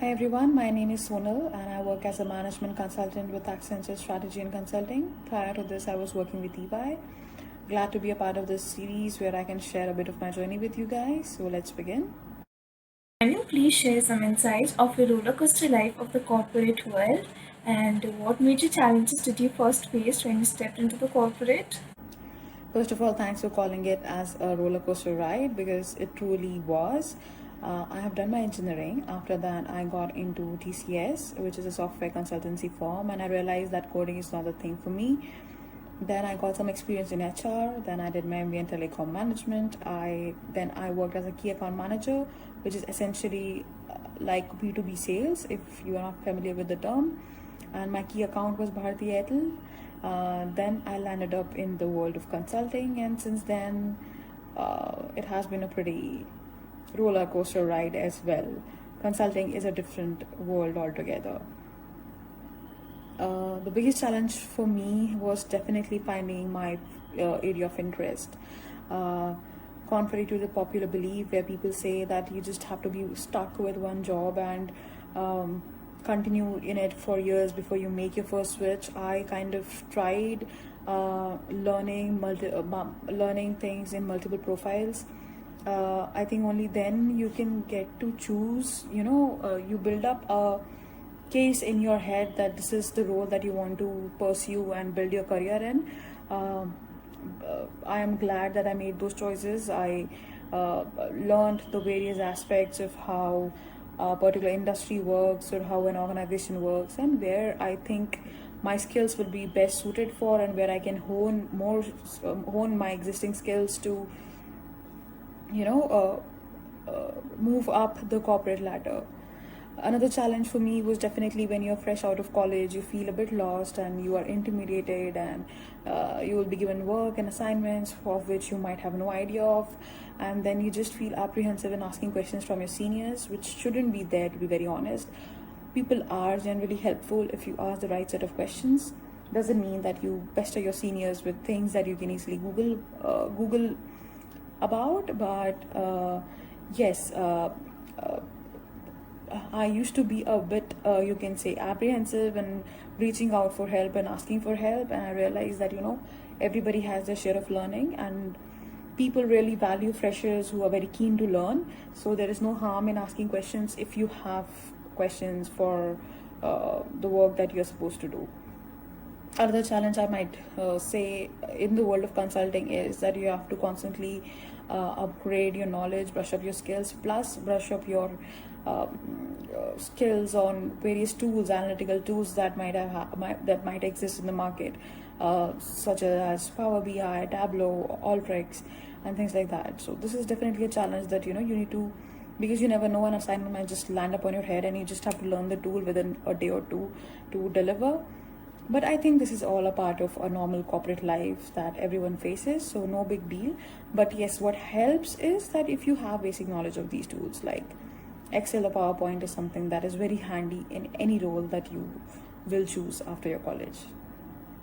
Hi everyone, my name is Sonal and I work as a management consultant with Accenture Strategy and Consulting. Prior to this, I was working with EY. Glad to be a part of this series where I can share a bit of my journey with you guys. So let's begin. Can you please share some insights of your roller coaster life of the corporate world and what major challenges did you first face when you stepped into the corporate? First of all, thanks for calling it as a roller coaster ride because it truly was. I have done my engineering. After that, I got into TCS, which is a software consultancy firm, and I realized that coding is not the thing for me. Then I got some experience in HR. Then I did my MBA in telecom management. I worked as a key account manager, which is essentially like B2B sales, if you are not familiar with the term. And my key account was Bharti Airtel. Then I landed up in the world of consulting, and since then, it has been a pretty roller coaster ride as well. Consulting is a different world altogether. The biggest challenge for me was definitely finding my area of interest. Uh, Contrary to the popular belief where people say that you just have to be stuck with one job and um, continue in it for years before you make your first switch, I kind of tried learning things in multiple profiles. I think only then you can get to choose. You build up a case in your head that this is the role that you want to pursue and build your career in. I am glad that I made those choices. I learned the various aspects of how a particular industry works or how an organization works, and where I think my skills will be best suited for, and where I can hone my existing skills to, move up the corporate ladder. Another challenge for me was definitely when you're fresh out of college, you feel a bit lost and you are intimidated, and you will be given work and assignments of which you might have no idea of, and then you just feel apprehensive in asking questions from your seniors, which shouldn't be there, to be very honest. People are generally helpful if you ask the right set of questions. Doesn't mean that you pester your seniors with things that you can easily Google about, but yes. I used to be a bit, you can say, apprehensive and reaching out for help and asking for help. And I realized that, everybody has their share of learning, and people really value freshers who are very keen to learn. So there is no harm in asking questions if you have questions for the work that you're supposed to do. Another challenge I might say in the world of consulting is that you have to constantly upgrade your knowledge, brush up your skills, plus brush up your skills on various tools, analytical tools that might exist in the market, such as Power BI, Tableau, Alteryx, and things like that. So this is definitely a challenge that you need to, because you never know, an assignment might just land upon your head and you just have to learn the tool within a day or two to deliver. But I think this is all a part of a normal corporate life that everyone faces, so no big deal. But yes, what helps is that if you have basic knowledge of these tools, like Excel or PowerPoint, is something that is very handy in any role that you will choose after your college.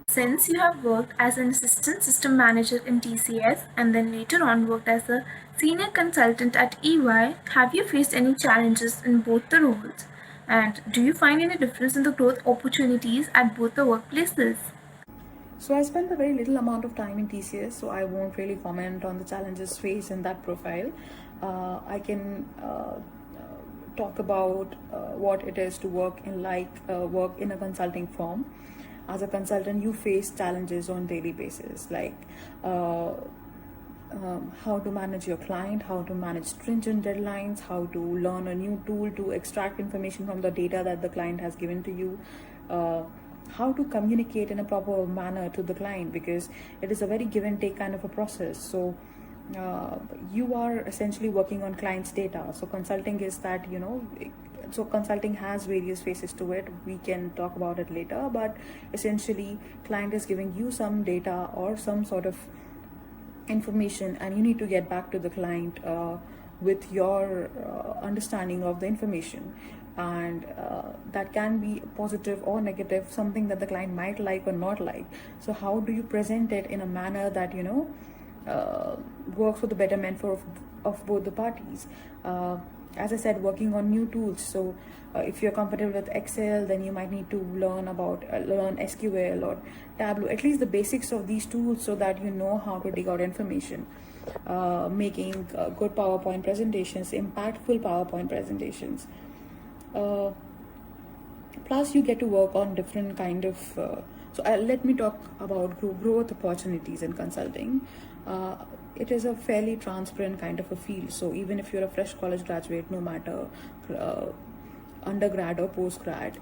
Since you have worked as an assistant system manager in TCS and then later on worked as a senior consultant at EY, have you faced any challenges in both the roles? And do you find any difference in the growth opportunities at both the workplaces? So I spent a very little amount of time in TCS, so I won't really comment on the challenges faced in that profile. I can talk about what it is to work in a consulting firm. As a consultant, you face challenges on daily basis, like how to manage your client, how to manage stringent deadlines, how to learn a new tool to extract information from the data that the client has given to you, how to communicate in a proper manner to the client, because it is a very give and take kind of a process. So you are essentially working on clients' data. So consulting is that, so consulting has various phases to it. We can talk about it later, but essentially client is giving you some data or some sort of information, and you need to get back to the client with your understanding of the information, and that can be positive or negative, something that the client might like or not like. So how do you present it in a manner that works for the betterment of both the parties? as I said, working on new tools. So if you're comfortable with Excel, then you might need to learn SQL or Tableau, at least the basics of these tools, so that you know how to dig out information. Making good PowerPoint presentations, impactful PowerPoint presentations. Uh, Plus you get to work on different kind of let me talk about growth opportunities in consulting. uh, it is a fairly transparent kind of a field, so even if you're a fresh college graduate, no matter uh, undergrad or postgrad,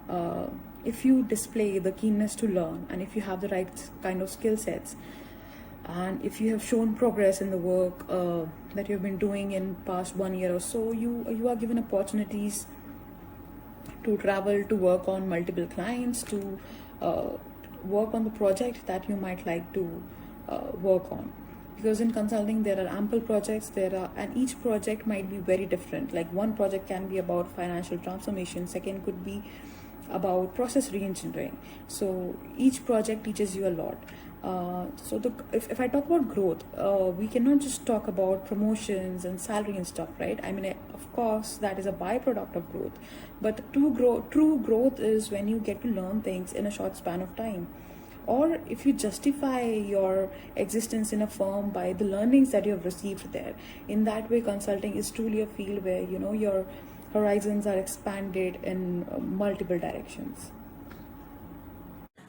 uh, if you display the keenness to learn, and if you have the right kind of skill sets, and if you have shown progress in the work that you've been doing in past 1 year or so, you are given opportunities to travel, to work on multiple clients, to uh, work on the project that you might like to work on. Because in consulting there are ample projects, and each project might be very different. Like one project can be about financial transformation, second could be about process reengineering. So each project teaches you a lot. If I talk about growth, we cannot just talk about promotions and salary and stuff, right? I mean, of course, that is a byproduct of growth. But true growth is when you get to learn things in a short span of time, or if you justify your existence in a firm by the learnings that you have received there. In that way, consulting is truly a field where your horizons are expanded in multiple directions.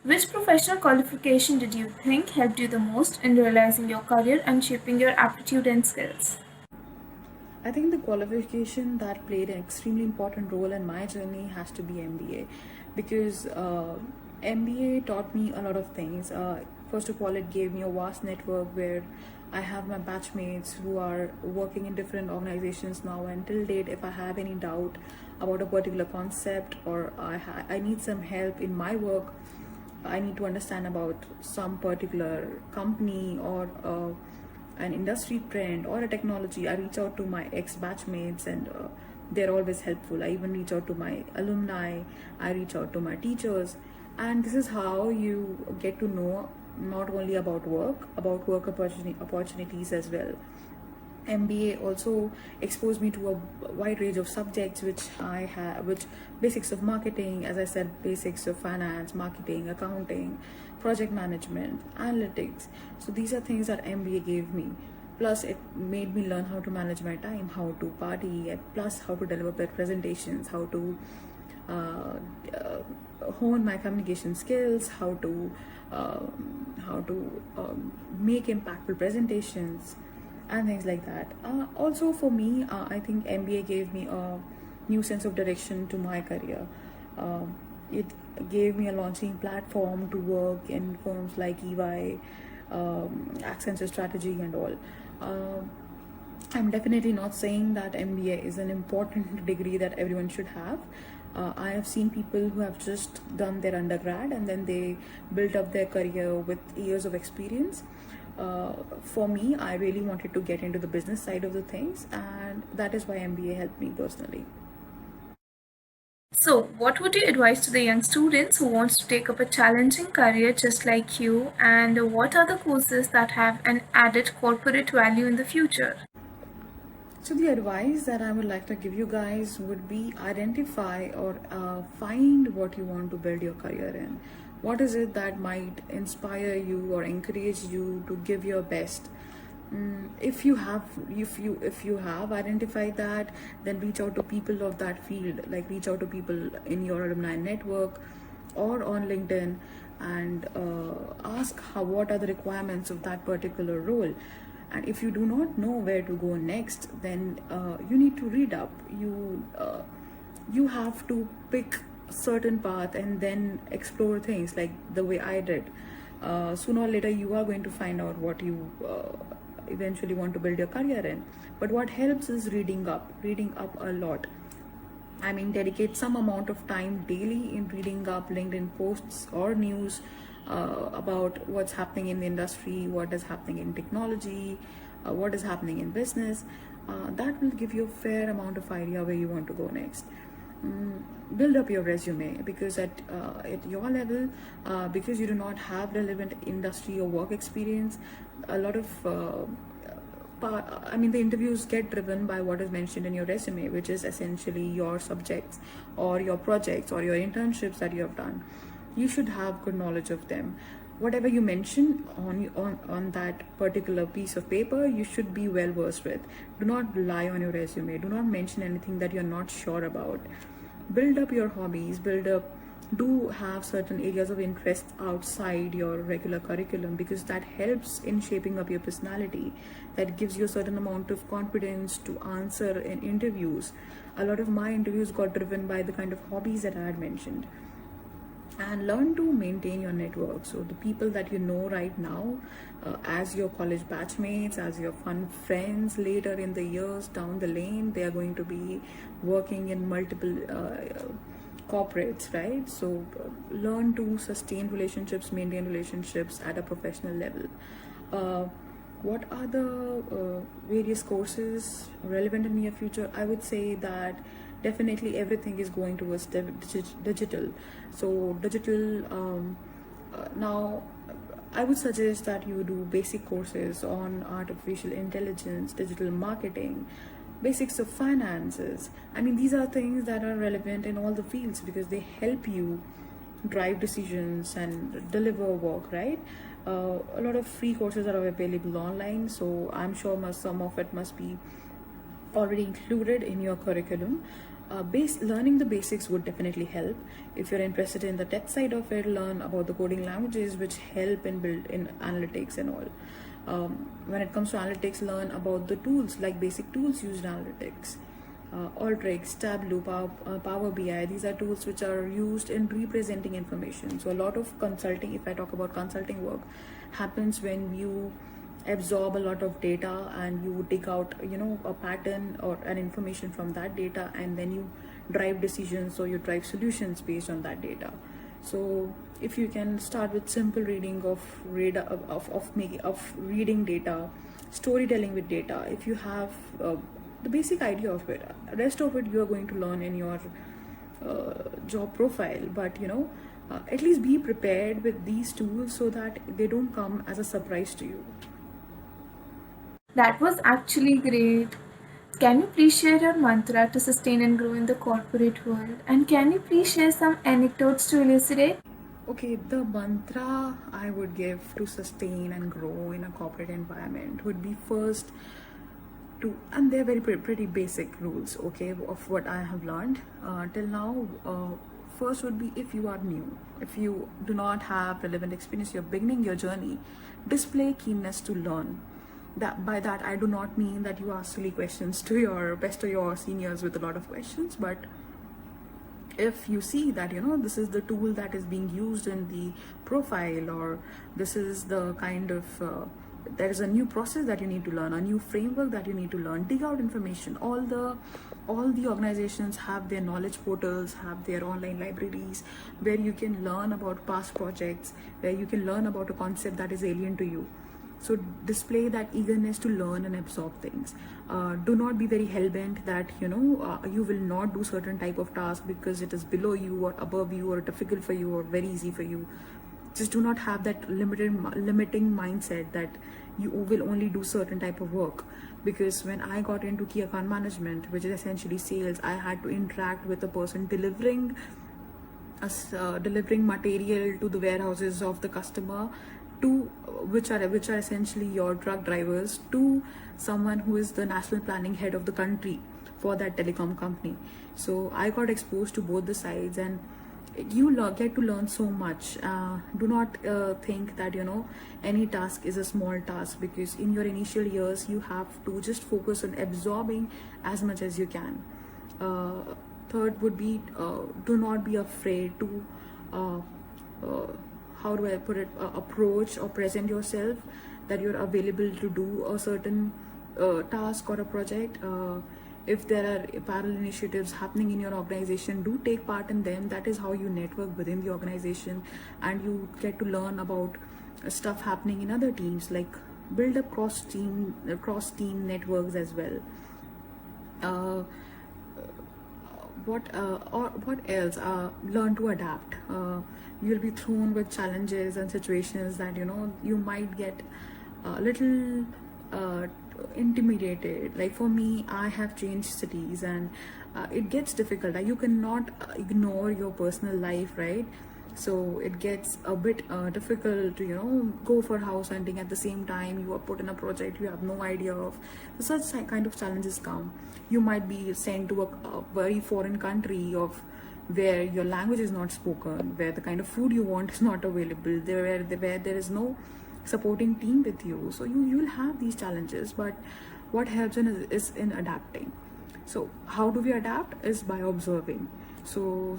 Which professional qualification did you think helped you the most in realizing your career and shaping your aptitude and skills? I think the qualification that played an extremely important role in my journey has to be MBA, because MBA taught me a lot of things. First of all, it gave me a vast network where I have my batchmates who are working in different organizations now, and till date, if I have any doubt about a particular concept, or I need some help in my work, I need to understand about some particular company or an industry trend or a technology, I reach out to my ex-batchmates, and they're always helpful. I even reach out to my alumni, I reach out to my teachers, and this is how you get to know not only about work opportunities as well. MBA also exposed me to a wide range of subjects which basics of marketing, as I said, basics of finance, marketing, accounting, project management, analytics. So these are things that MBA gave me. Plus, it made me learn how to manage my time, how to party, and plus how to deliver better presentations, how to uh, hone my communication skills, how to make impactful presentations, and things like that. Also, for me, I think MBA gave me a new sense of direction to my career. It gave me a launching platform to work in firms like EY, Accenture Strategy, and all. Um I'm definitely not saying that MBA is an important degree that everyone should have. I have seen people who have just done their undergrad and then they built up their career with years of experience. For me, I really wanted to get into the business side of the things, and that is why MBA helped me personally. So, what would you advise to the young students who wants to take up a challenging career just like you, and what are the courses that have an added corporate value in the future? So, the advice that I would like to give you guys would be identify or find what you want to build your career in. What is it that might inspire you or encourage you to give your best? If you have identified that, then reach out to people of that field, like reach out to people in your alumni network or on LinkedIn, and ask what are the requirements of that particular role. And if you do not know where to go next, then you need to read up. You have to pick a certain path and then explore things like the way I did. Sooner or later, you are going to find out what you eventually want to build your career in. But what helps is reading up a lot. I mean, dedicate some amount of time daily in reading up LinkedIn posts or news about what's happening in the industry, what is happening in technology, what is happening in business. That will give you a fair amount of idea where you want to go next. Build up your resume, because at your level, because you do not have relevant industry or work experience, a lot of the interviews get driven by what is mentioned in your resume, which is essentially your subjects or your projects or your internships that you have done. You should have good knowledge of them. Whatever you mention on that particular piece of paper, you should be well versed with. Do not lie on your resume. Do not mention anything that you're not sure about. Build up your hobbies. Do have certain areas of interest outside your regular curriculum, because that helps in shaping up your personality. That gives you a certain amount of confidence to answer in interviews. A lot of my interviews got driven by the kind of hobbies that I had mentioned. And learn to maintain your network. So the people that you know right now, as your college batchmates, as your fun friends, later in the years down the lane, they are going to be working in multiple corporates, right? So learn to sustain relationships, maintain relationships at a professional level. What are the various courses relevant in near future? I would say that definitely everything is going towards digital. So digital, now I would suggest that you do basic courses on artificial intelligence, digital marketing, basics of finances. I mean, these are things that are relevant in all the fields because they help you drive decisions and deliver work, right? A lot of free courses are available online, so I'm sure some of it must be already included in your curriculum. Learning the basics would definitely help. If you're interested in the tech side of it, learn about the coding languages which help in build in analytics and all. When it comes to analytics, learn about the tools, like basic tools used in analytics. Alteryx, Tableau, Power BI, these are tools which are used in representing information. So a lot of consulting, if I talk about consulting work, happens when you absorb a lot of data and you dig out a pattern or an information from that data, and then you drive decisions or you drive solutions based on that data. So if you can start with simple reading of reading data, storytelling with data, if you have the basic idea of it, rest of it you are going to learn in your job profile. But at least be prepared with these tools so that they don't come as a surprise to you. That was actually great. Can you please share your mantra to sustain and grow in the corporate world? And can you please share some anecdotes to elucidate? Okay, the mantra I would give to sustain and grow in a corporate environment would be first and they're very pretty basic rules, okay, of what I have learned till now. First would be, if you are new, if you do not have relevant experience, you're beginning your journey, display keenness to learn. By that I do not mean that you ask silly questions to your best of your seniors with a lot of questions, but if you see that this is the tool that is being used in the profile, or this is the kind of there is a new process that you need to learn, a new framework that you need to learn, dig out information. All the organizations have their knowledge portals, have their online libraries where you can learn about past projects, where you can learn about a concept that is alien to you. So display that eagerness to learn and absorb things. Do not be very hell-bent that you will not do certain type of task because it is below you or above you or difficult for you or very easy for you. Just do not have that limiting mindset that you will only do certain type of work. Because when I got into key account management, which is essentially sales, I had to interact with a person delivering material to the warehouses of the customer, to which are essentially your truck drivers, to someone who is the national planning head of the country for that telecom company. So I got exposed to both the sides, and you get to learn so much. Do not think that any task is a small task, because in your initial years you have to just focus on absorbing as much as you can. Third would be, do not be afraid to how do I put it, approach or present yourself that you're available to do a certain task or a project. If there are parallel initiatives happening in your organization, do take part in them. That is how you network within the organization, and you get to learn about stuff happening in other teams, like build up cross team networks as well. What else? Learn to adapt. You'll be thrown with challenges and situations that you might get a little uh, intimidated. Like for me, I have changed cities, and it gets difficult. Like you cannot ignore your personal life, right? So it gets a bit difficult to go for house hunting. At the same time, you are put in a project you have no idea of. So such kind of challenges come. You might be sent to a very foreign country of where your language is not spoken, where the kind of food you want is not available, where there is no supporting team with you. So you will have these challenges, but what helps is in adapting. So how do we adapt is by observing. So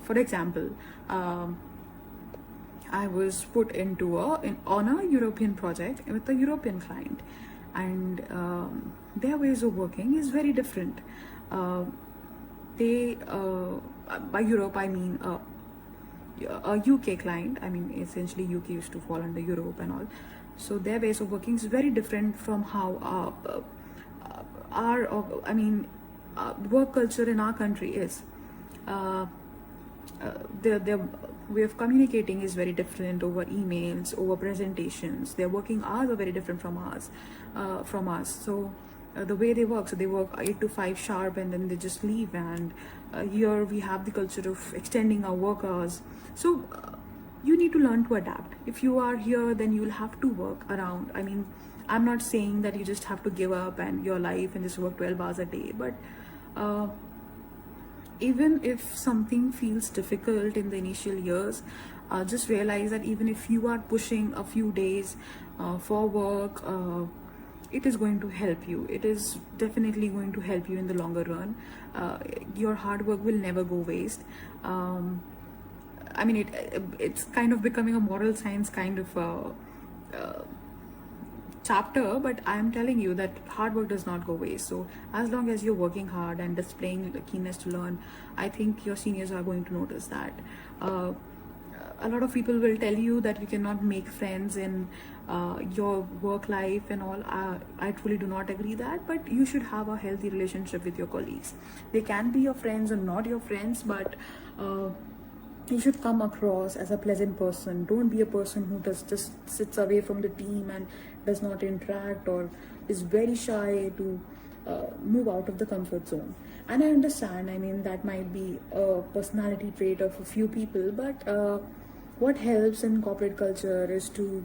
for example, I was put into on a European project with a European client, and their ways of working is very different. They by Europe I mean a UK client. I mean essentially UK used to fall under Europe and all. So their ways of working is very different from how work culture in our country is. Their way of communicating is very different over emails, over presentations. Their working hours are very different from us. So the way they work, so they work 8 to 5 sharp, and then they just leave. And here we have the culture of extending our work hours. So you need to learn to adapt. If you are here, then you'll have to work around. I mean, I'm not saying that you just have to give up and your life and just work 12 hours a day, but even if something feels difficult in the initial years, just realize that even if you are pushing a few days for work, it is going to help you. It is definitely going to help you in the longer run. Your hard work will never go waste. I mean, it's kind of becoming a moral science kind of chapter, but I'm telling you that hard work does not go waste. So as long as you're working hard and displaying the keenness to learn, I think your seniors are going to notice that. A lot of people will tell you that you cannot make friends in your work life and all. I truly do not agree that, but you should have a healthy relationship with your colleagues. They can be your friends or not your friends, but you should come across as a pleasant person. Don't be a person who just sits away from the team and does not interact, or is very shy to move out of the comfort zone. And I understand, I mean, that might be a personality trait of a few people, but what helps in corporate culture is to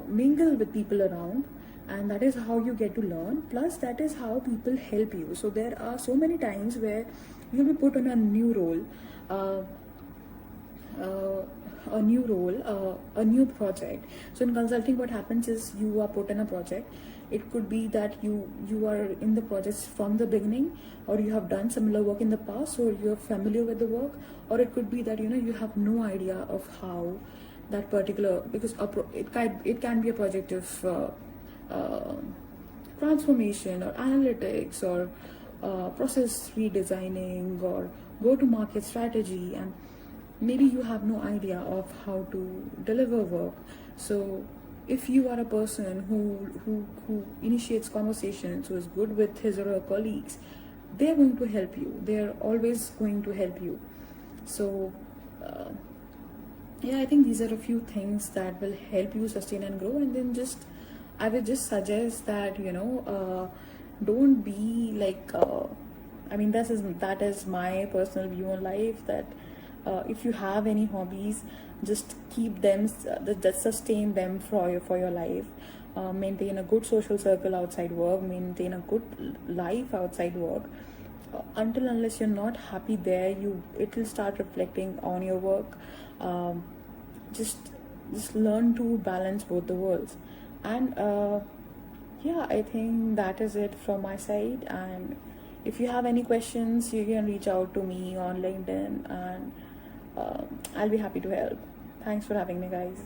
mingle with people around, and that is how you get to learn. Plus that is how people help you. So there are so many times where you'll be put on a new role, a new project. So in consulting, what happens is you are put in a project. It could be that you are in the project from the beginning, or you have done similar work in the past, or you're familiar with the work, or it could be that you have no idea of how that particular, because it can be a project of transformation or analytics or process redesigning or go-to-market strategy, and maybe you have no idea of how to deliver work. So if you are a person who initiates conversations, who is good with his or her colleagues, they're going to help you. They're always going to help you. So I think these are a few things that will help you sustain and grow. And then I would just suggest that don't be like that is my personal view on life, that if you have any hobbies, just keep them, that sustain them for your life. Maintain a good social circle outside work, maintain a good life outside work. Unless you're not happy there, it will start reflecting on your work. Just learn to balance both the worlds. And I think that is it from my side. And if you have any questions, you can reach out to me on LinkedIn, and I'll be happy to help. Thanks for having me, guys.